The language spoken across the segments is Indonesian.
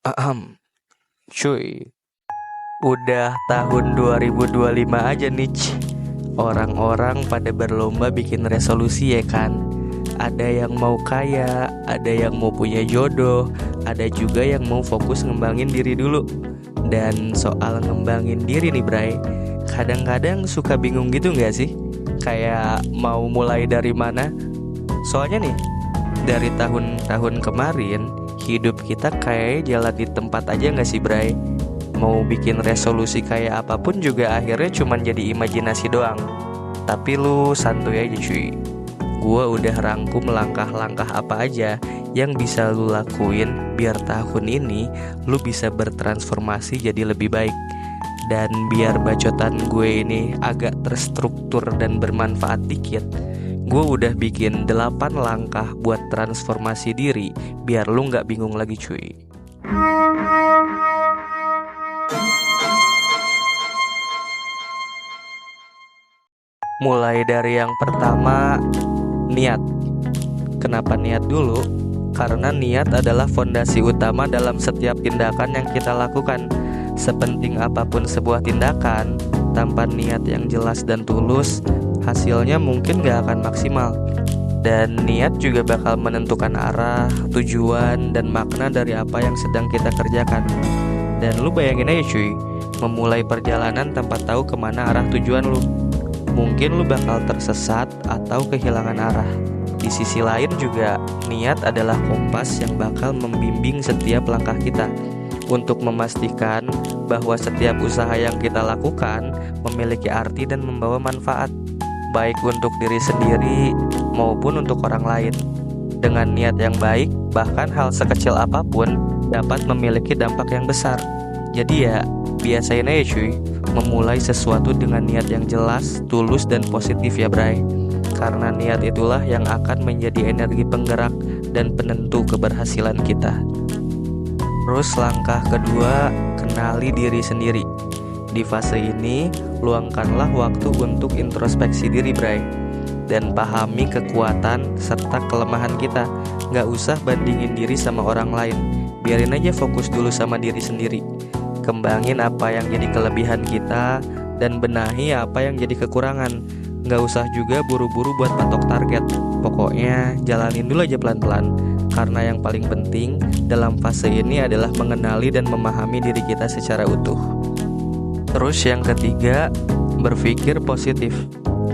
Ahem, cuy, udah tahun 2025 aja nih. Orang-orang pada berlomba bikin resolusi ya kan. Ada yang mau kaya, ada yang mau punya jodoh, ada juga yang mau fokus ngembangin diri dulu. Dan soal ngembangin diri nih Bray, kadang-kadang suka bingung gitu gak sih? Kayak mau mulai dari mana? Soalnya nih, dari tahun-tahun kemarin, hidup kita kayak jalan di tempat aja gak sih Bray? Mau bikin resolusi kayak apapun juga akhirnya cuman jadi imajinasi doang. Tapi lu santuy aja cuy. Gua udah rangkum langkah-langkah apa aja yang bisa lu lakuin biar tahun ini lu bisa bertransformasi jadi lebih baik. Dan biar bacotan gue ini agak terstruktur dan bermanfaat dikit, gue udah bikin 8 langkah buat transformasi diri biar lu gak bingung lagi cuy. Mulai dari yang pertama, niat. Kenapa niat dulu? Karena niat adalah fondasi utama dalam setiap tindakan yang kita lakukan. Sepenting apapun sebuah tindakan, tanpa niat yang jelas dan tulus, hasilnya mungkin gak akan maksimal. Dan niat juga bakal menentukan arah, tujuan, dan makna dari apa yang sedang kita kerjakan. Dan lu bayangin aja cuy, memulai perjalanan tanpa tahu kemana arah tujuan lu. Mungkin lu bakal tersesat atau kehilangan arah. Di sisi lain juga, niat adalah kompas yang bakal membimbing setiap langkah kita untuk memastikan bahwa setiap usaha yang kita lakukan memiliki arti dan membawa manfaat, baik untuk diri sendiri maupun untuk orang lain. Dengan niat yang baik, bahkan hal sekecil apapun dapat memiliki dampak yang besar. Jadi ya, biasain aja cuy, memulai sesuatu dengan niat yang jelas, tulus, dan positif ya Bray. Karena niat itulah yang akan menjadi energi penggerak dan penentu keberhasilan kita. Terus langkah kedua, kenali diri sendiri. Di fase ini, luangkanlah waktu untuk introspeksi diri Bray. Dan pahami kekuatan serta kelemahan kita. Gak usah bandingin diri sama orang lain. Biarin aja fokus dulu sama diri sendiri. Kembangin apa yang jadi kelebihan kita dan benahi apa yang jadi kekurangan. Gak usah juga buru-buru buat patok target. Pokoknya jalanin dulu aja pelan-pelan. Karena yang paling penting dalam fase ini adalah mengenali dan memahami diri kita secara utuh. Terus yang ketiga, berpikir positif.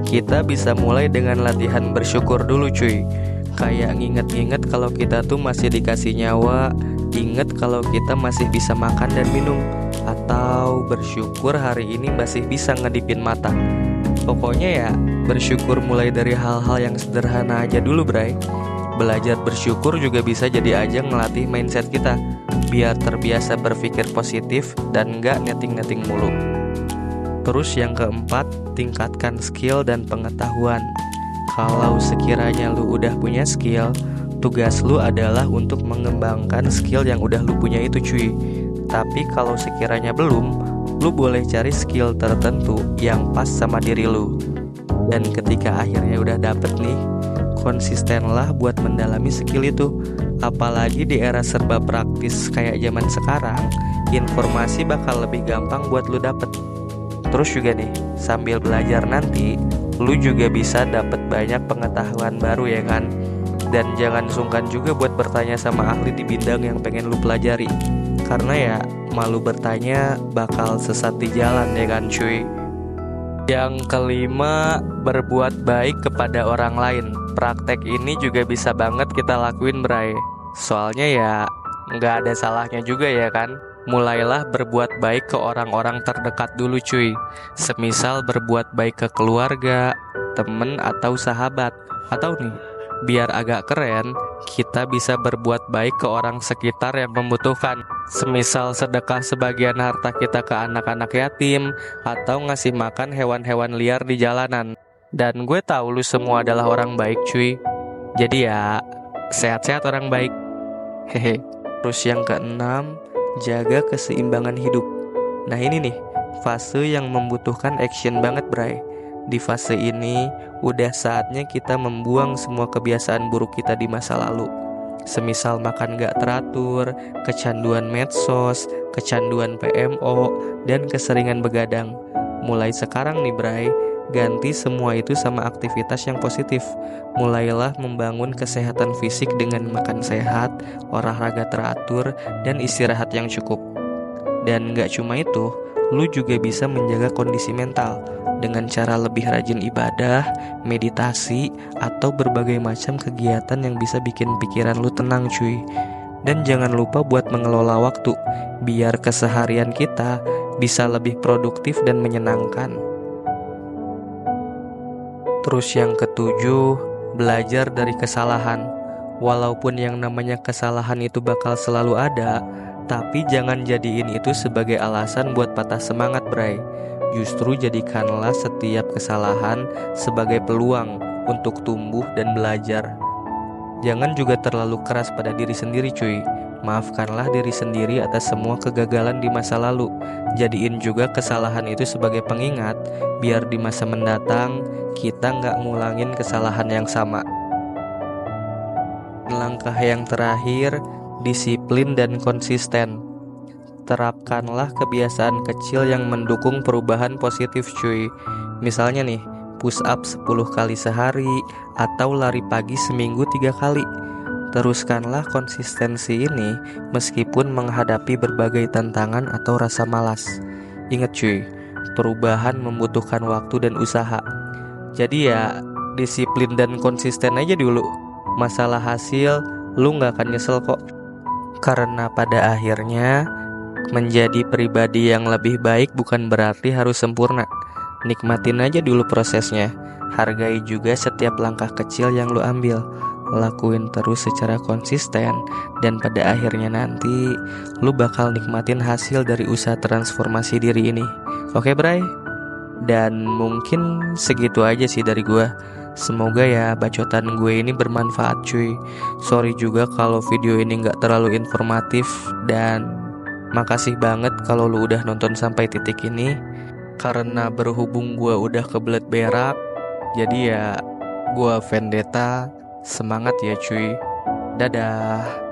Kita bisa mulai dengan latihan bersyukur dulu cuy. Kayak nginget-nginget kalau kita tuh masih dikasih nyawa, inget kalau kita masih bisa makan dan minum, atau bersyukur hari ini masih bisa ngedipin mata. Pokoknya ya, bersyukur mulai dari hal-hal yang sederhana aja dulu Bray. Belajar bersyukur juga bisa jadi ajang ngelatih mindset kita, biar terbiasa berpikir positif dan gak netting-netting mulu. Terus yang keempat, tingkatkan skill dan pengetahuan. Kalau sekiranya lu udah punya skill, tugas lu adalah untuk mengembangkan skill yang udah lu punya itu cuy. Tapi kalau sekiranya belum, lu boleh cari skill tertentu yang pas sama diri lu. Dan ketika akhirnya udah dapet nih, konsistenlah buat mendalami skill itu. Apalagi di era serba praktis kayak zaman sekarang, informasi bakal lebih gampang buat lu dapet. Terus juga nih, sambil belajar nanti, lu juga bisa dapet banyak pengetahuan baru ya kan. Dan jangan sungkan juga buat bertanya sama ahli di bidang yang pengen lu pelajari. Karena ya, malu bertanya bakal sesat di jalan ya kan cuy. Yang kelima, berbuat baik kepada orang lain. Praktek ini juga bisa banget kita lakuin Bray. Soalnya ya, gak ada salahnya juga ya kan. Mulailah berbuat baik ke orang-orang terdekat dulu cuy. Semisal berbuat baik ke keluarga, temen, atau sahabat. Atau nih, biar agak keren, kita bisa berbuat baik ke orang sekitar yang membutuhkan. Semisal sedekah sebagian harta kita ke anak-anak yatim, atau ngasih makan hewan-hewan liar di jalanan. Dan gue tahu lu semua adalah orang baik cuy. Jadi ya, sehat-sehat orang baik. Hehe. Terus yang keenam, jaga keseimbangan hidup. Nah ini nih, fase yang membutuhkan action banget Bray. Di fase ini, udah saatnya kita membuang semua kebiasaan buruk kita di masa lalu. Semisal makan gak teratur, kecanduan medsos, kecanduan PMO, dan keseringan begadang. Mulai sekarang nih Bray, ganti semua itu sama aktivitas yang positif. Mulailah membangun kesehatan fisik dengan makan sehat, olahraga teratur, dan istirahat yang cukup. Dan gak cuma itu, lu juga bisa menjaga kondisi mental dengan cara lebih rajin ibadah, meditasi, atau berbagai macam kegiatan yang bisa bikin pikiran lu tenang cuy. Dan jangan lupa buat mengelola waktu, biar keseharian kita bisa lebih produktif dan menyenangkan. Terus yang ketujuh, belajar dari kesalahan. Walaupun yang namanya kesalahan itu bakal selalu ada, tapi jangan jadiin itu sebagai alasan buat patah semangat Bray. Justru jadikanlah setiap kesalahan sebagai peluang untuk tumbuh dan belajar. Jangan juga terlalu keras pada diri sendiri cuy. Maafkanlah diri sendiri atas semua kegagalan di masa lalu. Jadiin juga kesalahan itu sebagai pengingat, biar di masa mendatang kita gak ngulangin kesalahan yang sama. Langkah yang terakhir, disiplin dan konsisten. Terapkanlah kebiasaan kecil yang mendukung perubahan positif cuy. Misalnya nih, push up 10 kali sehari atau lari pagi seminggu 3 kali. Teruskanlah konsistensi ini meskipun menghadapi berbagai tantangan atau rasa malas. Ingat cuy, perubahan membutuhkan waktu dan usaha. Jadi ya, disiplin dan konsisten aja dulu. Masalah hasil, lu gak akan nyesel kok. Karena pada akhirnya, menjadi pribadi yang lebih baik bukan berarti harus sempurna. Nikmatin aja dulu prosesnya. Hargai juga setiap langkah kecil yang lu ambil. Lakuin terus secara konsisten, dan pada akhirnya nanti lu bakal nikmatin hasil dari usaha transformasi diri ini. Oke Bray? Dan mungkin segitu aja sih dari gua. Semoga ya bacotan gue ini bermanfaat cuy. Sorry juga kalau video ini gak terlalu informatif, dan makasih banget kalau lu udah nonton sampai titik ini. Karena berhubung gue udah kebelet berak, jadi ya gue Vendetta. Semangat ya cuy. Dadah.